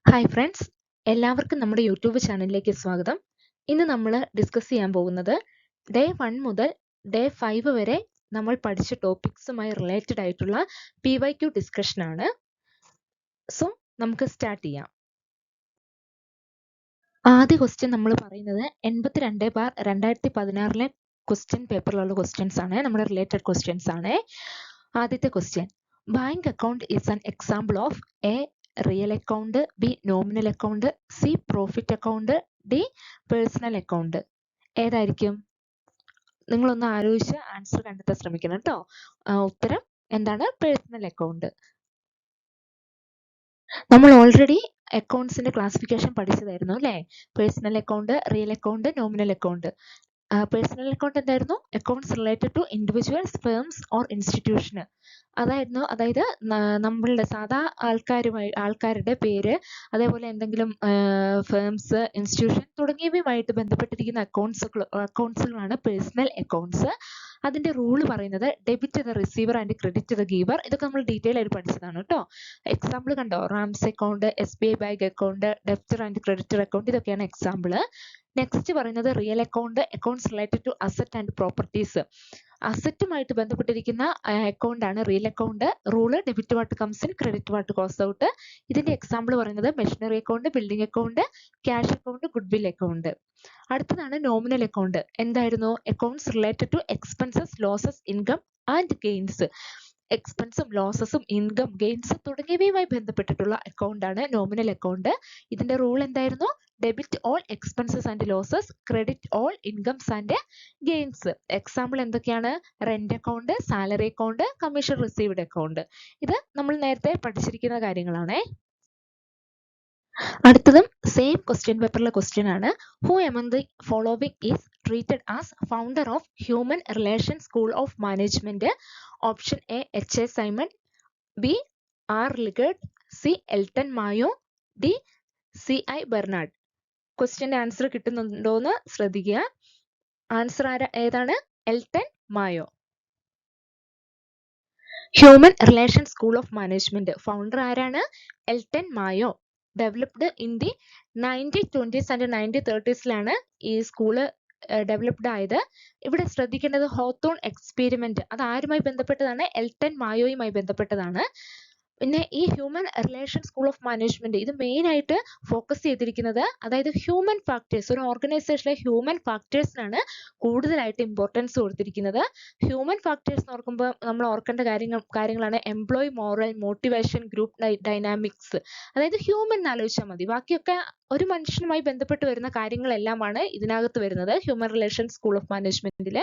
Hi friends, എല്ലാവർക്കും നമ്മുടെ YouTube ചാനലിലേക്ക് സ്വാഗതം. ഇന്ന് നമ്മൾ ഡിസ്കസ് ചെയ്യാൻ പോകുന്നത് ഡേ 1 മുതൽ ഡേ 5 വരെ നമ്മൾ പഠിച്ച ടോപ്പിക്സുമായി റിലേറ്റഡ് ആയിട്ടുള്ള PYQ ഡിസ്കഷൻ ആണ്. സോ നമുക്ക് സ്റ്റാർട്ട് ചെയ്യാം. ആദ്യ ക്വസ്റ്റ്യൻ നമ്മൾ പറയുന്നത് 82/2016 ക്വസ്റ്റ്യൻ പേപ്പറിലുള്ള ക്വസ്റ്റ്യൻസ് ആണ്, നമ്മുടെ റിലേറ്റഡ് ക്വസ്റ്റ്യൻസ് ആണ്. ആദ്യത്തെ question, bank account is an example of A real account, B nominal account, C profit account, D personal account. ഏതായിരിക്കും? നിങ്ങളൊന്ന് ആലോചിച്ച് ആൻസർ കണ്ടെത്താൻ ശ്രമിക്കണം കേട്ടോ. ഉത്തരം എന്താണ്? Personal account. നമ്മൾ ഓൾറെഡി അക്കൗണ്ട്സിന്റെ ക്ലാസിഫിക്കേഷൻ പഠിച്ചതായിരുന്നു അല്ലേ? Personal account, real account, nominal account. Personal account എന്തായിരുന്നു? Accounts related to individuals, firms or institution. അതായത് നമ്മളുടെ സാധാ ആൾക്കാരുടെ പേര്, അതേപോലെ എന്തെങ്കിലും ഫേംസ്, ഇൻസ്റ്റിറ്റ്യൂഷൻ തുടങ്ങിയവയുമായിട്ട് ബന്ധപ്പെട്ടിരിക്കുന്ന അക്കൗണ്ട്സുകളാണ് പേഴ്സണൽ അക്കൗണ്ട്സ്. അതിന്റെ റൂള് പറയുന്നത് debit the receiver and credit the giver. ഇതൊക്കെ നമ്മൾ ഡീറ്റെയിൽ ആയിട്ട് പഠിച്ചതാണ് കേട്ടോ. എക്സാമ്പിൾ കണ്ടോ? Ram's account, SBI bank account, debtor and creditor account, ഇതൊക്കെയാണ് എക്സാമ്പിൾ. നെക്സ്റ്റ് പറയുന്നത് real account, accounts related to asset and properties. അസറ്റുമായിട്ട് ബന്ധപ്പെട്ടിരിക്കുന്ന അക്കൗണ്ട് ആണ് real account. Rule debit what comes in, credit what goes out. ഇതിന്റെ example പറയുന്നത് machinery account, building account, cash account, good will account. അടുത്തതാണ് nominal account. എന്തായിരുന്നു? Accounts related to expenses, losses, income and gains. എക്സ്പെൻസും ലോസസും income, gains തുടങ്ങിയവയുമായി ബന്ധപ്പെട്ടിട്ടുള്ള account ആണ് nominal account. ഇതിന്റെ റൂൾ എന്തായിരുന്നു? Debit all expenses and losses, credit all incomes and gains. Example എന്തൊക്കെയാണ്? Rent account, salary account, commission received account. ഇത് നമ്മൾ നേരത്തെ പഠിച്ചിരിക്കുന്ന കാര്യങ്ങളാണ്. അടുത്തതും സെയിം ക്വസ്റ്റ്യൻ പേപ്പറിലെ ക്വസ്റ്റ്യൻ ആണ്. Who among the following is treated as founder of human relation school of management? Option A H.A. Simon, B R Likert, C Elton Mayo, D C.I. Barnard. ക്വസ്റ്റ്യന്റെ answer കിട്ടുന്നുണ്ടോന്ന് ശ്രദ്ധിക്കുക. Answer ഏതാണ്? Elton Mayo. Human relation school of management founder ആരാണ്? Elton Mayo. Developed in the 1920s and 1930s ഈ school developed ആയത്. ഇവിടെ ശ്രദ്ധിക്കേണ്ടത് Hawthorne experiment, അത് ആരുമായി ബന്ധപ്പെട്ടതാണ്? എൽട്ടൺ മായോയുമായി ബന്ധപ്പെട്ടതാണ്. പിന്നെ ഈ human relation school of management ഇത് മെയിൻ ആയിട്ട് ഫോക്കസ് ചെയ്തിരിക്കുന്നത്, അതായത് ഹ്യൂമൻ ഫാക്ടേഴ്സ്, ഒരു ഓർഗനൈസേഷനിലെ ഹ്യൂമൻ ഫാക്ടേഴ്സിനാണ് കൂടുതലായിട്ട് ഇമ്പോർട്ടൻസ് കൊടുത്തിരിക്കുന്നത്. ഹ്യൂമൻ ഫാക്ടേഴ്സ് എന്ന് ഓർക്കുമ്പോൾ നമ്മൾ ഓർക്കേണ്ട കാര്യങ്ങളാണ് employee moral, motivation, group dynamics. അതായത് ഹ്യൂമൻ ആലോചിച്ചാൽ മതി, ബാക്കിയൊക്കെ ഒരു മനുഷ്യനുമായി ബന്ധപ്പെട്ട് വരുന്ന കാര്യങ്ങളെല്ലാമാണ് ഇതിനകത്ത് വരുന്നത് ഹ്യൂമൻ റിലേഷൻ സ്കൂൾ ഓഫ് മാനേജ്മെന്റിൽ.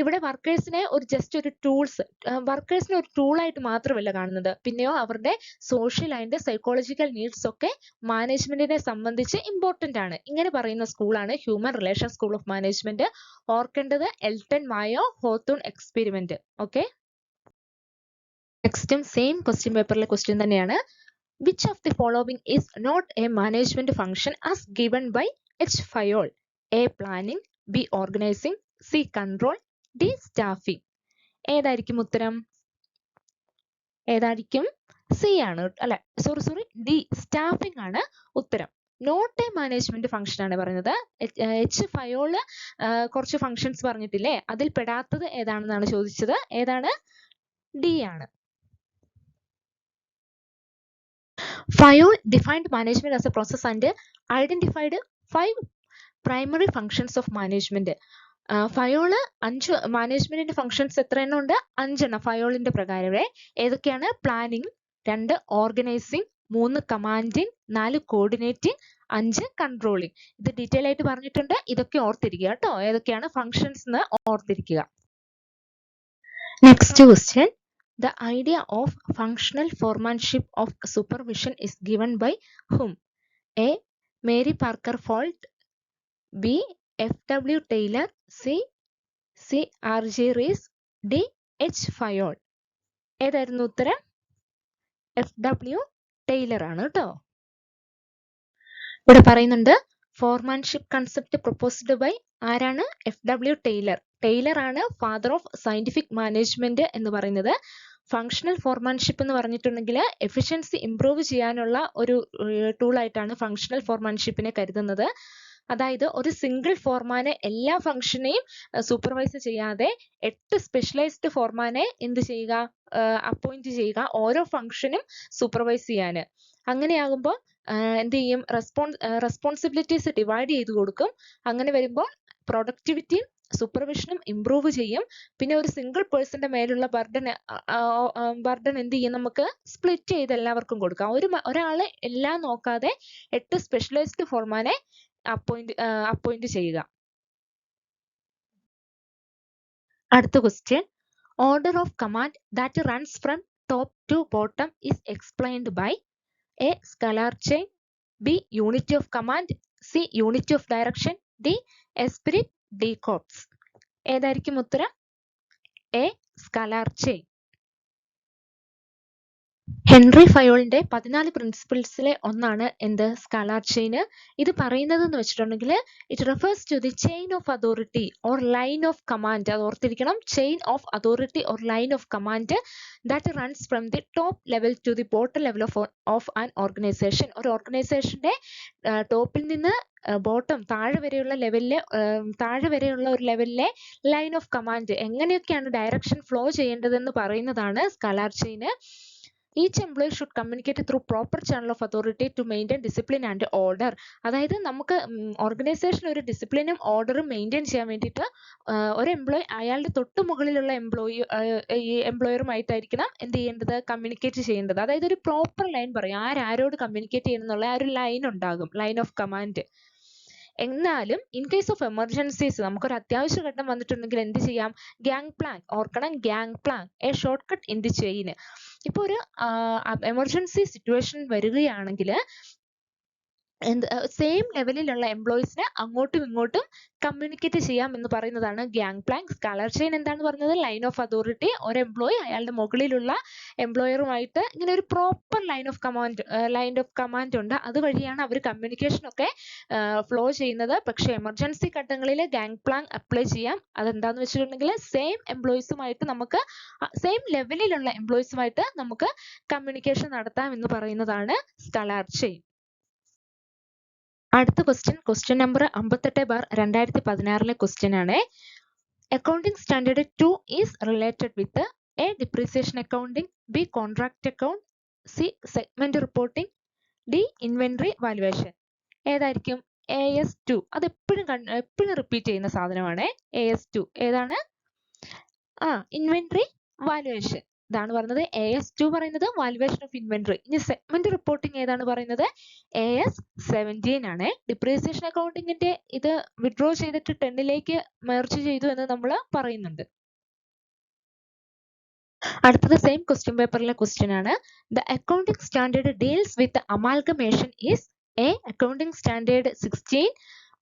ഇവിടെ വർക്കേഴ്സിനെ ഒരു വർക്കേഴ്സിനെ ഒരു ടൂളായിട്ട് മാത്രമല്ല കാണുന്നത്, പിന്നെയോ അവരുടെ സോഷ്യൽ ആൻഡ് സൈക്കോളജിക്കൽ നീഡ്സ് ഒക്കെ മാനേജ്മെന്റിനെ സംബന്ധിച്ച് ഇമ്പോർട്ടന്റ് ആണ്. ഇങ്ങനെ പറയുന്ന സ്കൂളാണ് human relation school of management. ഓർക്കേണ്ടത് Elton Mayo, Hawthorne experiment. Okay, നെക്സ്റ്റും സെയിം ക്വസ്റ്റ്യൻ പേപ്പറിലെ ക്വസ്റ്റ്യൻ തന്നെയാണ്. Which of the following is not a management function as given by H. Fayol? A. Planning, B. Organizing, C. Control, D. Staffing. ഏതായിരിക്കും ഉത്തരം? ഏതായിരിക്കും? C ആണ് അല്ലെ, sorry D, staffing ആണ് ഉത്തരം. നോട്ട് എ മാനേജ്മെന്റ് ഫംഗ്ഷൻ ആണ് പറയുന്നത്. H. ഫയോള് കുറച്ച് ഫംഗ്ഷൻസ് പറഞ്ഞിട്ടില്ലേ, അതിൽ പെടാത്തത് ഏതാണെന്നാണ് ചോദിച്ചത്. ഏതാണ്? ഡി ആണ്. Fayol defined management as a process and identified 5 primary functions of management. Fayol 5 മാനേജ്മെന്റിന്റെ ഫംഗ്ഷൻസ് എത്ര എണ്ണം ഉണ്ട്? 5 എണ്ണം ഫയോളിന്റെ പ്രകാരം. ഏതൊക്കെയാണ്? Planning, 2 organising, 3 commanding, 4 coordinating, 5 controlling. ഇത് ഡീറ്റെയിൽ ആയിട്ട് പറഞ്ഞിട്ടുണ്ട്, ഇതൊക്കെ ഓർത്തിരിക്കുക കേട്ടോ. ഏതൊക്കെയാണ് ഫംഗ്ഷൻസ് എന്ന് ഓർത്തിരിക്കുക. Next question, the idea of functional foremanship of supervision is given by whom? A. Mary Parker Folt, B. F.W. Taylor, C. R.J. Rees, D. H. Fayol. ഏതായിരുന്നു ഉത്തരം? F.W. Taylor ആണ് കേട്ടോ. ഇവിടെ പറയുന്നുണ്ട് ഫോർമാൻഷിപ്പ് കൺസെപ്റ്റ് പ്രൊപ്പോസ്ഡ് ബൈ ആരാണ്? F.W. Taylor. Taylor ആണ് father of scientific management എന്ന് പറയുന്നത്. ഫങ്ഷണൽ ഫോർമാൻഷിപ്പ് എന്ന് പറഞ്ഞിട്ടുണ്ടെങ്കിൽ എഫിഷ്യൻസി ഇംപ്രൂവ് ചെയ്യാനുള്ള ഒരു ടൂളായിട്ടാണ് ഫങ്ഷണൽ ഫോർമാൻഷിപ്പിനെ കരുതുന്നത്. അതായത് ഒരു സിംഗിൾ ഫോർമാനെ എല്ലാ ഫംഗ്ഷനെയും സൂപ്പർവൈസ് ചെയ്യാതെ 8 സ്പെഷ്യലൈസ്ഡ് ഫോർമാനെ എന്ത് ചെയ്യുക, അപ്പോയിന്റ് ചെയ്യുക ഓരോ ഫംഗ്ഷനും സൂപ്പർവൈസ് ചെയ്യാന്. അങ്ങനെയാകുമ്പോൾ എന്ത് ചെയ്യും, റെസ്പോൺസിബിലിറ്റീസ് ഡിവൈഡ് ചെയ്ത് കൊടുക്കും. അങ്ങനെ വരുമ്പോൾ പ്രൊഡക്ടിവിറ്റിയും സൂപ്പർവിഷനും ഇംപ്രൂവ് ചെയ്യും. പിന്നെ ഒരു സിംഗിൾ പേഴ്സന്റെ മേലുള്ള ബർഡൻ എന്ത് ചെയ്യും, നമുക്ക് സ്പ്ലിറ്റ് ചെയ്ത് എല്ലാവർക്കും കൊടുക്കാം. ഒരാള് എല്ലാം നോക്കാതെ 8 സ്പെഷ്യലൈസ്ഡ് ഫോർമാനെ അപ്പോയിന്റ് ചെയ്യുക. അടുത്ത question, order of command that runs from top to bottom is explained by A scalar chain, B unity of command, C unity of direction, D esprit, de corps. ഏതായിരിക്കും ഉത്തരം? A scalar chain. ഹെൻറി ഫയോളിന്റെ 14 പ്രിൻസിപ്പിൾസിലെ ഒന്നാണ് എന്ത്, scalar chain. ഇത് പറയുന്നത് എന്ന് വെച്ചിട്ടുണ്ടെങ്കിൽ it refers to the chain of authority or line of command. അത് ഓർത്തിരിക്കണം, chain of authority or line of command that runs from the top level two the bottom level of an organisation. ഒരു ഓർഗനൈസേഷന്റെ ടോപ്പിൽ നിന്ന് bottom താഴെ വരെയുള്ള ഒരു ലെവലിലെ line of command, എങ്ങനെയൊക്കെയാണ് ഡയറക്ഷൻ ഫ്ലോ ചെയ്യേണ്ടതെന്ന് പറയുന്നതാണ് scalar chain. Each employee should communicate through proper channel of authority to maintain discipline and order. അതായത് നമുക്ക് ഓർഗനൈസേഷൻ ഒരു ഡിസിപ്ലിനും ഓർഡറും മെയിൻറ്റെയിൻ ചെയ്യാൻ വേണ്ടിയിട്ട് ഒരു എംപ്ലോയി അയാളുടെ തൊട്ട് മുകളിലുള്ള എംപ്ലോയറുമായിട്ടായിരിക്കണം എന്ത് ചെയ്യേണ്ടത്, കമ്മ്യൂണിക്കേറ്റ് ചെയ്യേണ്ടത്. അതായത് ഒരു പ്രോപ്പർ ലൈൻ പറയും, ആരോട് കമ്മ്യൂണിക്കേറ്റ് ചെയ്യണമെന്നുള്ള ആ ഒരു ലൈൻ ഉണ്ടാകും, ലൈൻ ഓഫ് കമാൻഡ്. എന്നാലും ഇൻ കേസ് ഓഫ് എമർജൻസീസ്, നമുക്കൊരു അത്യാവശ്യ ഘട്ടം വന്നിട്ടുണ്ടെങ്കിൽ എന്ത് ചെയ്യാം, ഗ്യാങ് പ്ലാൻ. ഓർക്കണം, gang plan A short cut in the chain. ഇപ്പോൾ ഒരു എമർജൻസി സിറ്റുവേഷൻ വരികയാണെങ്കിൽ സെയിം ലെവലിലുള്ള എംപ്ലോയീസിനെ അങ്ങോട്ടും ഇങ്ങോട്ടും കമ്മ്യൂണിക്കേറ്റ് ചെയ്യാം എന്ന് പറയുന്നതാണ് ഗ്യാങ് പ്ലാൻ. സ്കലാർ ചെയിൻ എന്താണ് പറഞ്ഞത്, ലൈൻ ഓഫ് അതോറിറ്റി. ഒരു എംപ്ലോയി അയാളുടെ മുകളിലുള്ള എംപ്ലോയറുമായിട്ട് ഇങ്ങനെ ഒരു പ്രോപ്പർ ലൈൻ ഓഫ് കമാൻഡ് ഉണ്ട്. അതുവഴിയാണ് അവർ കമ്മ്യൂണിക്കേഷൻ ഒക്കെ ഫ്ലോ ചെയ്യുന്നത്. പക്ഷേ എമർജൻസി ഘട്ടങ്ങളിൽ ഗ്യാങ് പ്ലാൻ അപ്ലൈ ചെയ്യാം. അതെന്താന്ന് വെച്ചിട്ടുണ്ടെങ്കിൽ സെയിം എംപ്ലോയീസുമായിട്ട് നമുക്ക് സെയിം ലെവലിലുള്ള എംപ്ലോയീസുമായിട്ട് നമുക്ക് കമ്മ്യൂണിക്കേഷൻ നടത്താം എന്ന് പറയുന്നതാണ് സ്കലാർ ചെയിൻ. അടുത്ത ക്വസ്റ്റ്യൻ നമ്പർ 58/2016 ക്വസ്റ്റ്യൻ ആണ്. Accounting standard 2 is related with a depreciation accounting, B contract account, C segment reporting, D inventory valuation. ഏതായിരിക്കും? AS2. അത് എപ്പോഴും റിപ്പീറ്റ് ചെയ്യുന്ന സാധനമാണ്. AS2 ഏതാണ്? Inventory valuation. ഇതാണ് പറയുന്നത് AS2 പറയുന്നത് വാലുവേഷൻ ഓഫ് ഇൻവെന്ററി. ഇനി സെഗ്മെന്റ് റിപ്പോർട്ടിംഗ് ഏതാണ് പറയുന്നത്? AS17 ആണ്. ഡിപ്രീസിയേഷൻ അക്കൗണ്ടിങ്ങിന്റെ ഇത് വിഡ്രോ ചെയ്തിട്ട് 10ലേക്ക് മെർജ് ചെയ്തു എന്ന് നമ്മൾ പറയുന്നുണ്ട്. അടുത്തത് സെയിം ക്വസ്റ്റ്യൻ പേപ്പറിലെ ക്വസ്റ്റ്യൻ ആണ്. The accounting standard deals with amalgamation is A accounting standard 16,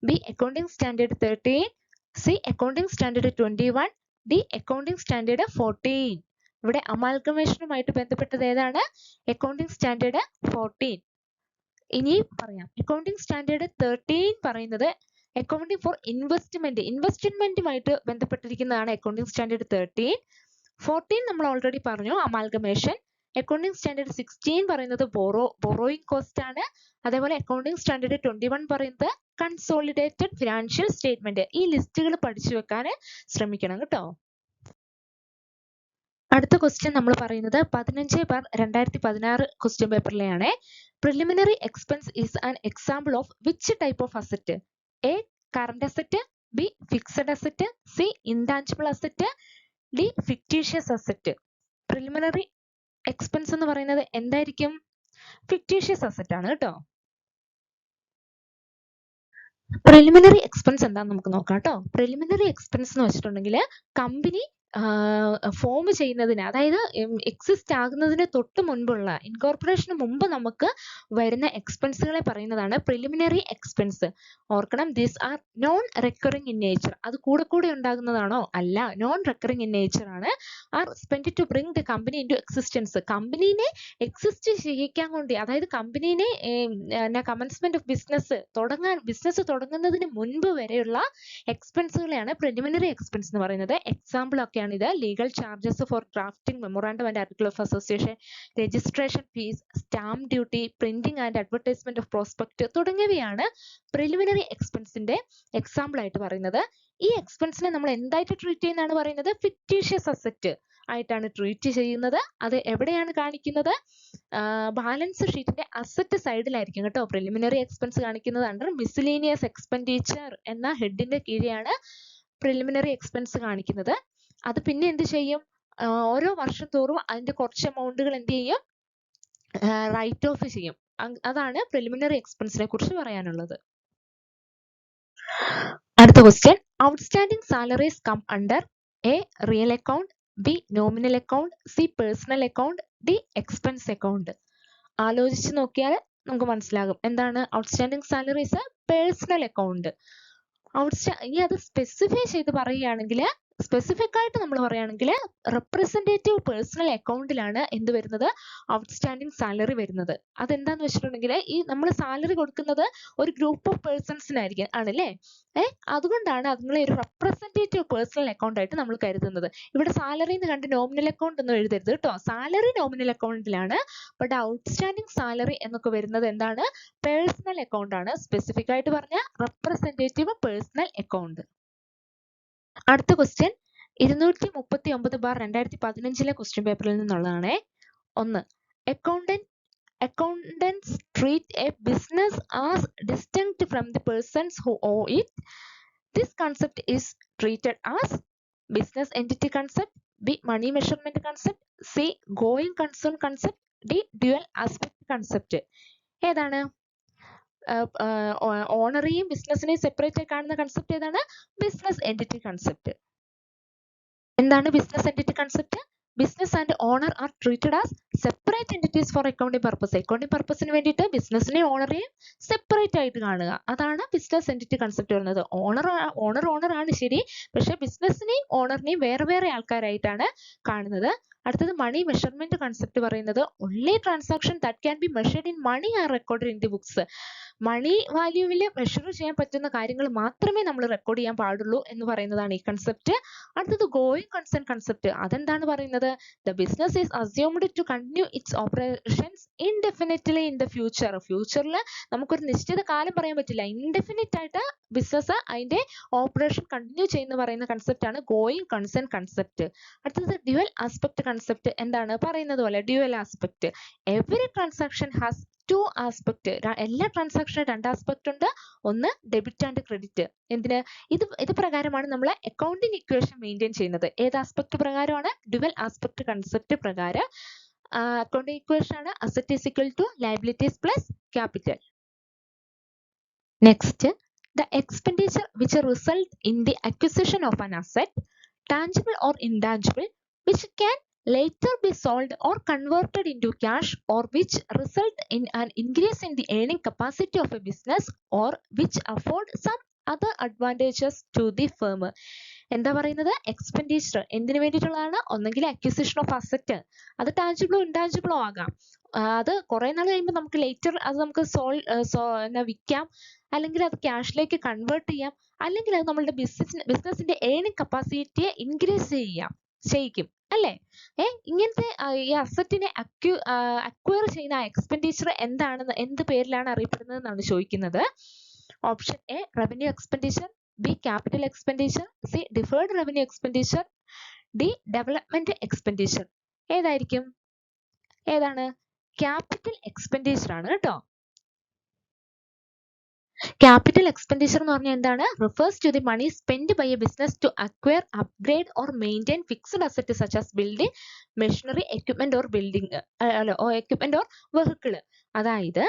B accounting standard 13, C accounting standard 21, D accounting standard 14. ഇവിടെ അമാൽഗമേഷനുമായിട്ട് ബന്ധപ്പെട്ടത് ഏതാണ്? Accounting standard 14. ഇനി പറയാം, അക്കൗണ്ടിംഗ് സ്റ്റാൻഡേർഡ് 13 പറയുന്നത് അക്കൗണ്ടിംഗ് ഫോർ ഇൻവെസ്റ്റ്മെന്റുമായിട്ട് ബന്ധപ്പെട്ടിരിക്കുന്നതാണ് അക്കൗണ്ടിംഗ് സ്റ്റാൻഡേർഡ് 13. 14 നമ്മൾ ഓൾറെഡി പറഞ്ഞു, അമാൽഗമേഷൻ. അക്കൗണ്ടിംഗ് സ്റ്റാൻഡേർഡ് 16 പറയുന്നത് borrowing cost ആണ്. അതേപോലെ അക്കൗണ്ടിംഗ് സ്റ്റാൻഡേർഡ് 21 പറയുന്നത് കൺസോളിഡേറ്റഡ് ഫിനാൻഷ്യൽ സ്റ്റേറ്റ്മെന്റ്. ഈ ലിസ്റ്റുകൾ പഠിച്ചു വെക്കാൻ ശ്രമിക്കണം കേട്ടോ. അടുത്ത ക്വസ്റ്റ്യൻ നമ്മൾ പറയുന്നത് 15/2016 ക്വസ്റ്റ്യൻ പേപ്പറിലെയാണ്. Preliminary expense is an example of which type of asset? A current asset, B fixed asset, C intangible asset, D fictitious asset. Preliminary expense എന്ന് പറയുന്നത് എന്തായിരിക്കും? ഫിക്ടീഷ്യസ് അസറ്റ് ആണ് കേട്ടോ. പ്രിലിമിനറി എക്സ്പെൻസ് എന്താണെന്ന് നമുക്ക് നോക്കാം കേട്ടോ. പ്രിലിമിനറി എക്സ്പെൻസ് എന്ന് വെച്ചിട്ടുണ്ടെങ്കിൽ കമ്പനി ഫോം ചെയ്യുന്നതിന്, അതായത് എക്സിസ്റ്റ് ആകുന്നതിന് തൊട്ട് മുൻപുള്ള, ഇൻകോർപ്പറേഷന് മുമ്പ് നമുക്ക് വരുന്ന എക്സ്പെൻസുകളെ പറയുന്നതാണ് പ്രിലിമിനറി എക്സ്പെൻസ്. ഓർക്കണം, these are non recurring in nature. അത് കൂടെ ഉണ്ടാകുന്നതാണോ? അല്ല, നോൺ റെക്കറിംഗ് ഇൻ നേച്ചർ ആണ്. Are spend to bring the company into existence. കമ്പനീനെ എക്സിസ്റ്റ് ചെയ്യിക്കാൻ വേണ്ടി, അതായത് കമ്പനീനെ കമൻസ്മെന്റ് ഓഫ് ബിസിനസ് തുടങ്ങുന്നതിന് മുൻപ് വരെയുള്ള എക്സ്പെൻസുകളെയാണ് പ്രിലിമിനറി എക്സ്പെൻസ് എന്ന് പറയുന്നത്. എക്സാമ്പിൾ ഒക്കെ എന്തൊക്കെയാണ് ഇത്? Legal charges four drafting memorandum and article of association, registration fees, stamp duty, printing and advertisement of prospect തുടങ്ങിയവയാണ് പ്രിലിമിനറി എക്സ്പെൻസിന്റെ എക്സാമ്പിൾ ആയിട്ട് പറയുന്നത്. ഈ എക്സ്പെൻസിനെ നമ്മൾ എന്തായിട്ട് ട്രീറ്റ് ചെയ്യുന്നതാണ് പറയുന്നത്? ഫിക്റ്റീഷ്യസ് അസറ്റ് ആയിട്ടാണ് ട്രീറ്റ് ചെയ്യുന്നത്. അത് എവിടെയാണ് കാണിക്കുന്നത്? ബാലൻസ് ഷീറ്റിന്റെ അസറ്റ് സൈഡിലായിരിക്കും കേട്ടോ. പ്രിലിമിനറി എക്സ്പെൻസ് കാണിക്കുന്നത് അണ്ടർ മിസ്സലേനിയസ് എക്സ്പെൻഡിച്ചർ എന്ന ഹെഡിന്റെ കീഴെയാണ് പ്രിലിമിനറി എക്സ്പെൻസ് കാണിക്കുന്നത്. അത് പിന്നെ എന്ത് ചെയ്യും? ഓരോ വർഷം തോറും അതിന്റെ കുറച്ച് എമൗണ്ടുകൾ എന്ത് ചെയ്യും? റൈറ്റ് ഓഫ് ചെയ്യും. അതാണ് പ്രിലിമിനറി എക്സ്പെൻസിനെ കുറിച്ച് പറയാനുള്ളത്. അടുത്ത question, outstanding salaries come under A real account, B nominal account, C personal account, D expense account. ആലോചിച്ച് നോക്കിയാൽ നമുക്ക് മനസ്സിലാകും എന്താണ് ഔട്ട്സ്റ്റാൻഡിംഗ് സാലറീസ്. Personal account. ഇനി അത് സ്പെസിഫൈ ചെയ്ത് പറയുകയാണെങ്കിൽ, സ്പെസിഫിക് ആയിട്ട് നമ്മൾ പറയുകയാണെങ്കിൽ റെപ്രസെന്റേറ്റീവ് പേഴ്സണൽ അക്കൗണ്ടിലാണ് എന്ത് വരുന്നത്? ഔട്ട്സ്റ്റാൻഡിംഗ് സാലറി വരുന്നത്. അതെന്താന്ന് വെച്ചിട്ടുണ്ടെങ്കിൽ ഈ നമ്മൾ സാലറി കൊടുക്കുന്നത് ഒരു ഗ്രൂപ്പ് ഓഫ് പേഴ്സൺസിനായിരിക്കും ആണല്ലേ. അതുകൊണ്ടാണ് അതുങ്ങളെ ഒരു റെപ്രസെന്റേറ്റീവ് പേഴ്സണൽ അക്കൗണ്ട് ആയിട്ട് നമ്മൾ കരുതുന്നത്. ഇവിടെ സാലറി എന്ന് കണ്ട് നോമിനൽ അക്കൗണ്ട് ഒന്നും എഴുതരുത് കേട്ടോ. സാലറി നോമിനൽ അക്കൗണ്ടിലാണ്. ബട്ട് ഔട്ട്സ്റ്റാൻഡിംഗ് സാലറി എന്നൊക്കെ വരുന്നത് എന്താണ്? പേഴ്സണൽ അക്കൗണ്ട് ആണ്. സ്പെസിഫിക് ആയിട്ട് പറഞ്ഞ റെപ്രസെന്റേറ്റീവ് പേഴ്സണൽ അക്കൗണ്ട്. അടുത്ത ക്വസ്റ്റ്യൻ 239/2015 ക്വസ്റ്റ്യൻ പേപ്പറിൽ നിന്നുള്ളതാണ്. 1. Accountants treat a business as distinct from the persons who owe it. This concept is treated as business entity concept, B. money measurement concept, C. going concern concept, D. dual aspect concept. ഏതാണ്? ഓണറേയും ബിസിനസിനെയും separate ആയി കാണുന്ന concept ഏതാണ്? Business entity concept. എന്താണ് business entity concept? Business and owner are treated as separate entities for accounting purpose. Accounting പർപ്പസിന് വേണ്ടിയിട്ട് ബിസിനസിനെയും ഓണറേയും separate ആയിട്ട് കാണുക. അതാണ് ബിസിനസ് എൻറ്റിറ്റി കൺസെപ്റ്റ് വരുന്നത്. ഓണർ ആണ് ശരി, പക്ഷെ ബിസിനസിനെയും ഓണറിനെയും വേറെ വേറെ ആൾക്കാരായിട്ടാണ് കാണുന്നത്. അടുത്തത് മണി മെഷർമെന്റ് കൺസെപ്റ്റ് പറയുന്നത് only transaction that can be measured in money are recorded in the books. Money വാല്യൂവിൽ മെഷർ ചെയ്യാൻ പറ്റുന്ന കാര്യങ്ങൾ മാത്രമേ നമ്മൾ റെക്കോർഡ് ചെയ്യാൻ പാടുള്ളൂ എന്ന് പറയുന്നതാണ് ഈ കൺസെപ്റ്റ്. അടുത്തത് ഗോയിങ് കൺസേൺ കൺസെപ്റ്റ്. അതെന്താണ് പറയുന്നത്? the business is assumed to continue its operations indefinitely in the future. ഫ്യൂച്ചറിൽ നമുക്കൊരു നിശ്ചിത കാലം പറയാൻ പറ്റില്ല. ഇൻഡെഫിനിറ്റ് ആയിട്ട് ബിസിനസ് അതിന്റെ ഓപ്പറേഷൻ കണ്ടിന്യൂ ചെയ്യുന്ന പറയുന്ന കൺസെപ്റ്റ് ആണ് ഗോയിങ് കൺസേൺ കൺസെപ്റ്റ്. അടുത്തത് ഡ്യുവൽ ആസ്പെക്ട് കൺസെപ്റ്റ്. എന്താണ് പറയുന്നത് പോലെ dual aspect. Every transaction has two aspect. എല്ലാ ട്രാൻസാക്ഷനും രണ്ട് ആസ്പെക്ട് ഉണ്ട്. ഒന്ന് ഡെബിറ്റ് ആൻഡ് ക്രെഡിറ്റ്. എന്തിന്? ഇത് പ്രകാരമാണ് നമ്മൾ അക്കൗണ്ടിങ് ഇക്വേഷൻ മെയിൻറ്റെയിൻ ചെയ്യുന്നത്. ഏത് ആസ്പെക്ട് പ്രകാരമാണ്? ഡ്യുവൽ ആസ്പെക്ട് കൺസെപ്റ്റ് പ്രകാരം. അക്കൗണ്ടിങ് ഇക്വേഷൻ ആണ് asset is equal to liabilities plus capital. Next, the expenditure which result in the acquisition of an asset, tangible or intangible, which can later be sold or converted into cash, or which result in an increase in the earning capacity of a business, or which afford some other advantages to the firm. എന്താ പറയുന്നത്? Expenditure എന്തിനു വേണ്ടിയിട്ടുള്ളതാണ്? ഒന്നെങ്കിൽ acquisition of asset, അത് ടാഞ്ചിബിളോ ഇൻടാഞ്ചിബിളോ ആകാം. അത് കുറെ നാൾ കഴിയുമ്പോൾ നമുക്ക് ലേറ്റർ അത് നമുക്ക് വിൽക്കാം, അല്ലെങ്കിൽ അത് ക്യാഷിലേക്ക് കൺവേർട്ട് ചെയ്യാം, അല്ലെങ്കിൽ അത് നമ്മളുടെ ബിസിനസിന്റെ ഏർണിംഗ് കപ്പാസിറ്റിയെ ഇൻക്രീസ് ചെയ്യിക്കും അല്ലേ? ഇങ്ങനത്തെ ഈ അസറ്റിനെ അക്വയർ ചെയ്യുന്ന എക്സ്പെൻഡിച്ചർ എന്താണെന്ന്, എന്ത് പേരിലാണ് അറിയപ്പെടുന്നത് എന്നാണ് ചോദിക്കുന്നത്. Option A revenue expenditure, B capital expenditure, C deferred revenue expenditure, D development expenditure. ഏതായിരിക്കും? ഏതാണ്? ക്യാപിറ്റൽ എക്സ്പെൻഡിച്ചർ ആണ് കേട്ടോ. Capital expenditure എന്ന് പറഞ്ഞാൽ എന്താണ്? refers to the money spent by a business to acquire, upgrade or maintain fixed assets such as building, machinery, equipment or vehicle. അതായത്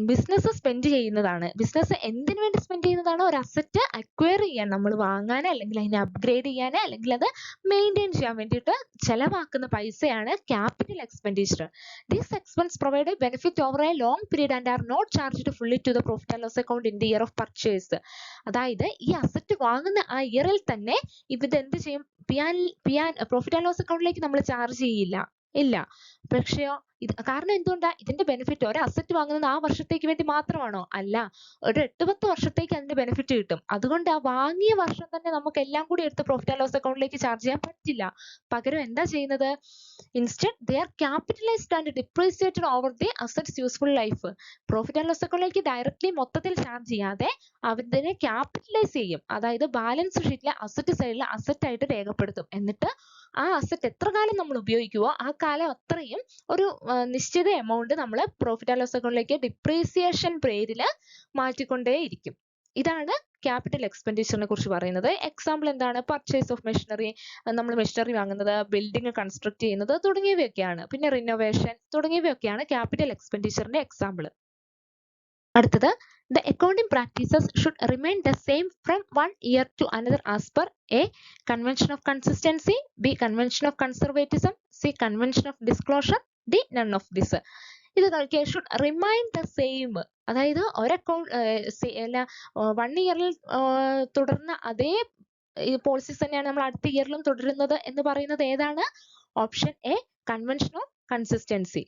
business spend ചെയ്യുന്നതാണ്. Business എന്തിനു വേണ്ടി സ്പെൻഡ് ചെയ്യുന്നതാണ്? ഒരു അസറ്റ് അക്വയർ ചെയ്യാൻ, നമ്മൾ വാങ്ങാൻ, അല്ലെങ്കിൽ അതിനെ അപ്ഗ്രേഡ് ചെയ്യാൻ, അല്ലെങ്കിൽ അത് മെയിൻറ്റെയിൻ ചെയ്യാൻ വേണ്ടിയിട്ട് ചെലവാക്കുന്ന പൈസയാണ് capital expenditure. These expenses provide a benefit over a long period and are not charged fully to the profit and loss account in the year of purchase. അതായത് ഈ അസറ്റ് വാങ്ങുന്ന ആ ഇയറിൽ തന്നെ ഇത് എന്ത് ചെയ്യും? പ്രോഫിറ്റ് ആൻഡ് ലോസ് അക്കൗണ്ടിലേക്ക് നമ്മൾ ചാർജ് ചെയ്യില്ല. പക്ഷെയോ ഇത് കാരണം എന്തുകൊണ്ടാ? ഇതിന്റെ ബെനിഫിറ്റ് ഒരു അസറ്റ് വാങ്ങുന്നത് ആ വർഷത്തേക്ക് വേണ്ടി മാത്രമാണോ? അല്ല. ഒരു 8-10 വർഷത്തേക്ക് അതിന്റെ ബെനിഫിറ്റ് കിട്ടും. അതുകൊണ്ട് ആ വാങ്ങിയ വർഷം തന്നെ നമുക്ക് എല്ലാം കൂടി എടുത്ത് പ്രോഫിറ്റ് ആൻഡ് ലോസ് അക്കൗണ്ടിലേക്ക് ചാർജ് ചെയ്യാൻ പറ്റില്ല. പകരം എന്താ ചെയ്യുന്നത്? Instead, they are capitalized and depreciated over the asset's useful life. Profit and loss അക്കൗണ്ടിലേക്ക് ഡയറക്റ്റ്ലി മൊത്തത്തിൽ ചാർജ് ചെയ്യാതെ അവരിതിനെ ക്യാപിറ്റലൈസ് ചെയ്യും. അതായത് ബാലൻസ് ഷീറ്റിലെ അസറ്റ് സൈഡിൽ അസറ്റ് ആയിട്ട് രേഖപ്പെടുത്തും. എന്നിട്ട് ആ അസറ്റ് എത്ര കാലം നമ്മൾ ഉപയോഗിക്കുവോ ആ കാലം അത്രയും ഒരു നിശ്ചിത എമൗണ്ട് നമ്മൾ പ്രോഫിറ്റ് ആൻഡ് ലോസ് അക്കൗണ്ടിലേക്ക് ഡിപ്രീസിയേഷൻ പേരിൽ മാറ്റിക്കൊണ്ടേയിരിക്കും. ഇതാണ് ക്യാപിറ്റൽ എക്സ്പെൻഡിച്ചറിനെ കുറിച്ച് പറയുന്നത്. എക്സാമ്പിൾ എന്താണ്? പർച്ചേസ് ഓഫ് മെഷീനറി, നമ്മൾ മെഷീനറി വാങ്ങുന്നത്, ബിൽഡിംഗ് കൺസ്ട്രക്ട് ചെയ്യുന്നത് തുടങ്ങിയവയൊക്കെയാണ്. പിന്നെ റിനോവേഷൻ തുടങ്ങിയവയൊക്കെയാണ് ക്യാപിറ്റൽ എക്സ്പെൻഡിച്ചറിന്റെ എക്സാമ്പിൾ. അടുത്തത്, the accounting practices should remain the same from one year to another as per A. convention of consistency, B. convention of conservatism, C. convention of disclosure, D. none of this. ഇത് നോക്കിയാൽ should remain the same, അതായത് ഒരു account അല്ല 1 ഇയറിൽ തുടർന്ന അതേ policies തന്നെയാണ് നമ്മൾ അടുത്ത ഇയറിലും തുടരുന്നത് എന്ന് പറയുന്നത് ഏതാണ്? Option A, convention of consistency.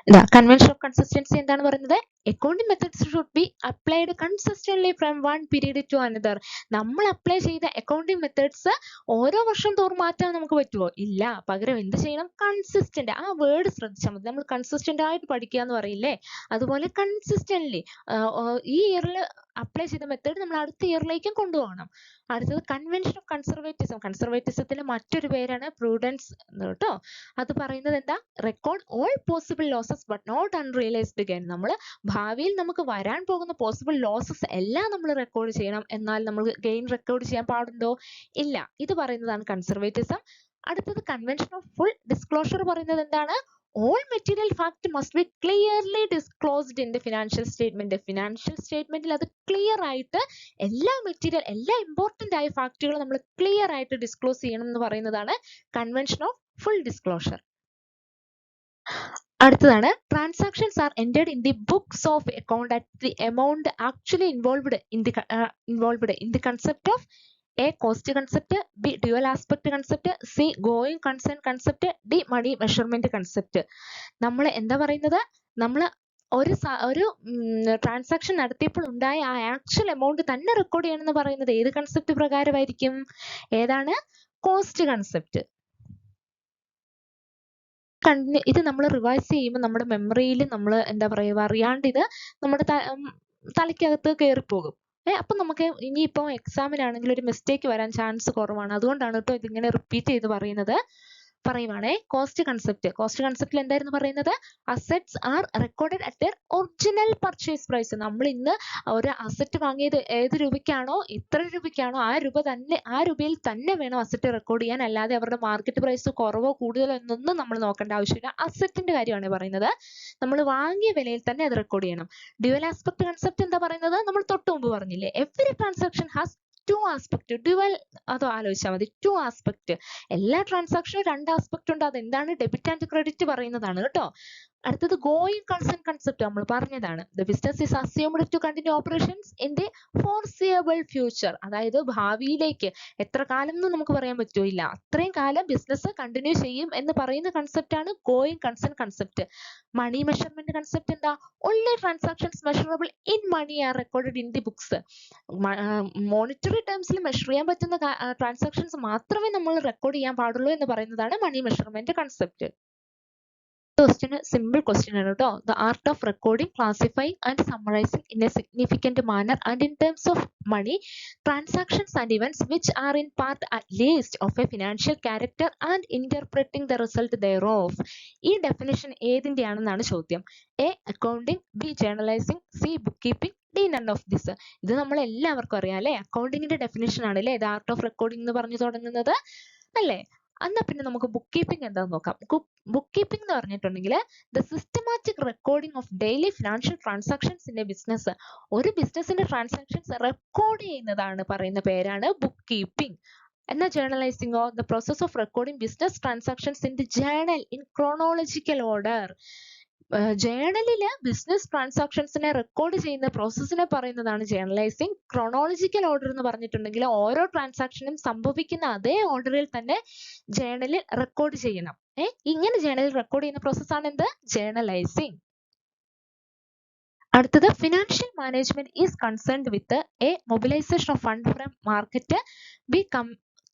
ഇതാ കൺവെൻഷൻ ഓഫ് കൺസിസ്റ്റൻസി എന്താണ് പറയുന്നത്? Accounting methods should be applied consistently from one period to another. നമ്മൾ അപ്ലൈ ചെയ്ത അക്കൗണ്ടിംഗ് മെത്തേഡ്സ് ഓരോ വർഷം തോറും മാറ്റാൻ നമുക്ക് പറ്റുമോ? ഇല്ല. പകരം എന്ത് ചെയ്യണം? കൺസിസ്റ്റന്റ്. ആ വേർഡ് ശ്രദ്ധിച്ചാൽ മതി. നമ്മൾ കൺസിസ്റ്റന്റ് ആയിട്ട് പഠിക്കുക എന്ന് പറയില്ലേ, അതുപോലെ കൺസിസ്റ്റന്റ്ലി ഈ ഇയറിൽ അപ്ലൈ ചെയ്ത മെത്തേഡ് നമ്മൾ അടുത്ത ഇയറിലേക്കും കൊണ്ടുപോകണം. അടുത്തത് കൺവെൻഷൻ ഓഫ് കൺസർവേറ്റിസം. കൺസർവേറ്റിസത്തിന്റെ മറ്റൊരു പേരാണ് പ്രൂഡൻസ് കേട്ടോ. അത് പറയുന്നത് എന്താ? Record all possible losses but not unrealised gain. നമ്മൾ ഭാവിയിൽ നമുക്ക് വരാൻ പോകുന്ന പോസിബിൾ ലോസസ് എല്ലാം നമ്മൾ റെക്കോർഡ് ചെയ്യണം, എന്നാൽ നമ്മൾ ഗെയിൻ റെക്കോർഡ് ചെയ്യാൻ പാടുണ്ടോ? ഇല്ല. ഇത് പറയുന്നതാണ് കൺസർവേറ്റിസം. അടുത്തത് കൺവെൻഷൻ ഓഫ് ഫുൾ ഡിസ്ക്ലോഷർ പറയുന്നത് എന്താണ്? all material fact must be clearly disclosed in the financial statement. Financial സ്റ്റേറ്റ്മെന്റിൽ അത് ക്ലിയർ ആയിട്ട് എല്ലാ മെറ്റീരിയൽ, എല്ലാ ഇമ്പോർട്ടന്റ് ആയ ഫാക്റ്റുകളും നമ്മൾ ക്ലിയർ ആയിട്ട് ഡിസ്ക്ലോസ് ചെയ്യണം എന്ന് പറയുന്നതാണ് കൺവെൻഷൻ ഓഫ് ഫുൾ ഡിസ്ക്ലോഷർ. അടുത്തതാണ്, transactions are entered in the books of account at the amount actually involved in the concept of A. cost concept, B. dual aspect concept, C. going concern concept, D. money measurement concept. നമ്മൾ എന്താ പറയുന്നത്? നമ്മൾ ഒരു transaction നടത്തിയപ്പോൾ ഉണ്ടായ ആ actual amount തന്നെ record ചെയ്യണമെന്ന് പറയുന്നത് ഏത് കൺസെപ്റ്റ് പ്രകാരമായിരിക്കും? ഏതാണ്? Cost concept. ഇത് നമ്മൾ റിവൈസ് ചെയ്യുമ്പോൾ നമ്മുടെ മെമ്മറിയിൽ നമ്മൾ എന്താ പറയുക, അറിയാണ്ട് ഇത് നമ്മുടെ തലയ്ക്കകത്ത് കയറിപ്പോകും. അപ്പൊ നമുക്ക് ഇനിയിപ്പോ എക്സാമിനാണെങ്കിൽ ഒരു മിസ്റ്റേക്ക് വരാൻ ചാൻസ് കുറവാണ്. അതുകൊണ്ടാണ് കേട്ടോ ഇതിങ്ങനെ റിപ്പീറ്റ് ചെയ്ത് പറയുവാണേ. Cost concept. കോസ്റ്റ് കൺസെപ്റ്റിൽ എന്തായിരുന്നു പറയുന്നത്? Assets are recorded at their original purchase price. നമ്മൾ ഇന്ന് ഒരു അസറ്റ് വാങ്ങിയത് ഏത് രൂപയ്ക്കാണോ, എത്ര രൂപയ്ക്കാണോ ആ രൂപയിൽ തന്നെ വേണം അസറ്റ് റെക്കോർഡ് ചെയ്യാൻ. അല്ലാതെ അവരുടെ മാർക്കറ്റ് പ്രൈസ് കുറവോ കൂടുതലോ എന്നൊന്നും നമ്മൾ നോക്കേണ്ട ആവശ്യമില്ല. അസറ്റിന്റെ കാര്യമാണ് പറയുന്നത്. നമ്മൾ വാങ്ങിയ വിലയിൽ തന്നെ അത് റെക്കോർഡ് ചെയ്യണം. ഡ്യുവൽ ആസ്പെക്ട് കൺസെപ്റ്റ് എന്താ പറയുന്നത്? നമ്മൾ തൊട്ട് മുമ്പ് പറഞ്ഞില്ലേ, every transaction has two aspect. Dual അത് ആലോചിച്ചാൽ മതി. Two aspect. എല്ലാ ട്രാൻസാക്ഷനും 2 ആസ്പെക്ട് ഉണ്ട്. അതെന്താണ്? ഡെബിറ്റ് ആൻഡ് ക്രെഡിറ്റ് പറയുന്നതാണ് കേട്ടോ. അടുത്തത് ഗോയിങ് കൺസേൺ കൺസെപ്റ്റ് നമ്മൾ പറഞ്ഞതാണ്. The business is assumed to continue operations in the foreseeable future. അതായത് ഭാവിയിലേക്ക് എത്ര കാലം എന്ന് നമുക്ക് പറയാൻ പറ്റില്ല, അത്രയും കാലം ബിസിനസ് കണ്ടിന്യൂ ചെയ്യും എന്ന് പറയുന്ന കൺസെപ്റ്റ് ആണ് going concern concept. Money measurement concept എന്താ? Only transactions measurable in money are recorded in the books. Monetary ടേംസിൽ മെഷർ ചെയ്യാൻ പറ്റുന്ന ട്രാൻസാക്ഷൻസ് മാത്രമേ നമ്മൾ റെക്കോർഡ് ചെയ്യാൻ പാടുള്ളൂ എന്ന് പറയുന്നതാണ് money measurement concept. Question, simple question ആണ് കേട്ടോ. The art of recording, classifying and summarizing in a significant manner and in terms of money transactions and events which are in part at least of a financial character and interpreting the result thereof. ഈ definition ഏതിന്റെയാണെന്നാണ് ചോദ്യം. A. accounting, B. journalizing, C. bookkeeping, D. none of this. ഇത് നമ്മൾ എല്ലാവർക്കും അറിയാം അല്ലേ? അക്കൗണ്ടിങ്ങിന്റെ definition ആണ് അല്ലേ the art of recording എന്ന് പറഞ്ഞു തുടങ്ങുന്നത് അല്ലേ? എന്നാ പിന്നെ നമുക്ക് ബുക്ക് കീപ്പിംഗ് എന്താന്ന് നോക്കാം. ബുക്ക് കീപ്പിംഗ് എന്ന് പറഞ്ഞിട്ടുണ്ടെങ്കിൽ the systematic recording of daily financial transactions in A business. ഒരു ബിസിനസിന്റെ ട്രാൻസാക്ഷൻസ് റെക്കോർഡ് ചെയ്യുന്നതാണ് പറയുന്ന പേരാണ് ബുക്ക് കീപ്പിംഗ്. എന്നാൽ ജേർണലൈസിംഗോ the process of recording business transactions in the journal in chronological order. ജേർണലില് ബിസിനസ് ട്രാൻസാക്ഷൻസിനെ റെക്കോർഡ് ചെയ്യുന്ന പ്രോസസ്സിനെ പറയുന്നതാണ് ജേർണലൈസിംഗ്. ക്രോണോളജിക്കൽ ഓർഡർ എന്ന് പറഞ്ഞിട്ടുണ്ടെങ്കിൽ ഓരോ ട്രാൻസാക്ഷനും സംഭവിക്കുന്ന അതേ ഓർഡറിൽ തന്നെ ജേർണലിൽ റെക്കോർഡ് ചെയ്യണം. ഇങ്ങനെ ജേണലിൽ റെക്കോർഡ് ചെയ്യുന്ന പ്രോസസ്സാണ് എന്ത്? ജേർണലൈസിങ്. അടുത്തത് financial management is concerned with A mobilisation of fund from market, B